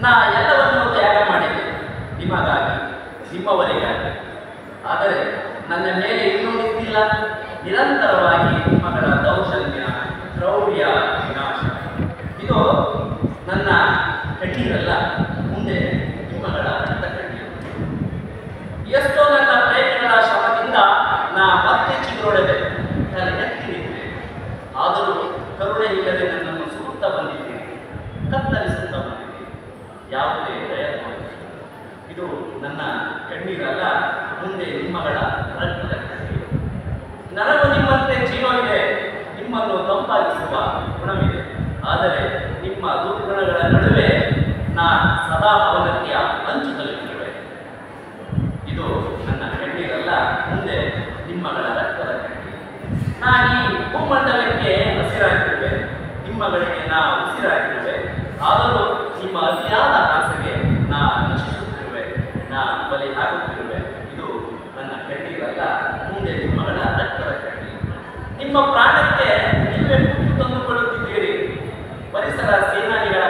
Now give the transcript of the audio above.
ನಾ ಎಲ್ಲವನ್ನೂ ತ್ಯಾಗ ಮಾಡಿದೆ ನಿಮಗಾಗಿ, ನಿಮ್ಮವರಿಗಾಗಿ. ಆದರೆ ನನ್ನ ಮೇಲೆ ಇನ್ನೂ ನಿಂತಿಲ್ಲ. ನಿರಂತರವಾಗಿ ನಿಮ್ಮಗಳ ದೌರ್ಜನ್ಯ, ಕ್ರೌರ್ಯ, ವಿನಾಶ. ಇದು ನನ್ನ ಕಣ್ಣೀರಲ್ಲ, ಮುಂದೆ ನಿಮ್ಮಗಳ ರಕ್ತ ಕಣ್ಣೀರು. ಎಷ್ಟೋ ನನ್ನ ಪ್ರಯತ್ನಗಳ ಶ್ರಮದಿಂದ ನಾ ಮತ್ತೆ ಚಿಗುರೊಡೆದೆ, ತಲೆ ಎತ್ತಿ ನಿಂತೆ. ಆದರೂ ಕರುಣೆ ಇಲ್ಲದೆ ನನ್ನನ್ನು ಸುತ್ತ ಬಂದಿದ್ದೀರಿ, ಕತ್ತರಿಸುತ್ತಾ ಬಂದಿದ್ದೀರಿ. ಯಾವುದೇ ಪ್ರಯತ್ನ ಇದು ನನ್ನ ಕಣ್ಣೀರಲ್ಲ, ಮುಂದೆ ನಿಮ್ಮಗಳ ರಕ್ತದ ಕಣ್ಣೀರು. ನನಗೂ ನಿಮ್ಮಂತೆ ಜೀವವಿದೆ, ನಿಮ್ಮನ್ನು ತಂಪಾಗಿಸುವ ಗುಣವಿದೆ. ಆದರೆ ನಿಮ್ಮ ದುರ್ಗುಣಗಳ ನಡುವೆ ನಾ ಸದಾ ಅವನತಿಯ ಅಂಚು ತಲುಪಿರುವೆ. ಇದು ನನ್ನ ಕಣ್ಣೀರಲ್ಲ, ಮುಂದೆ ನಿಮ್ಮಗಳ ರಕ್ತದ ಕಣ್ಣೀರು. ನಾ ಈ ಭೂಮಂಡಲಕ್ಕೆ ಹಸಿರಾಗಿರುವೆ, ನಿಮ್ಮಗಳಿಗೆ ನಾ ಉಸಿರಾಗಿರುವೆ. ಆದರೂ ನಿಮ್ಮ ಅತಿಯಾದ ಆಸೆಗೆ ನಾ ನಶಿಸುತ್ತಿರುವೆ, ನಾ ಬಲಿ ಆಗುತ್ತಿರುವೆ. ಇದು ನನ್ನ ಕಣ್ಣೀರಲ್ಲ, ಮುಂದೆ ನಿಮ್ಮಗಳ ರಕ್ತದ ಕಣ್ಣೀರು. ನಿಮ್ಮ ಪ್ರಾಣಕ್ಕೆ ನೀವೇ ಕುತ್ತು ತಂದುಕೊಳ್ಳುತ್ತಿದ್ದೀರಿ. ಪರಿಸರ ಸೇನಾನಿಗಳ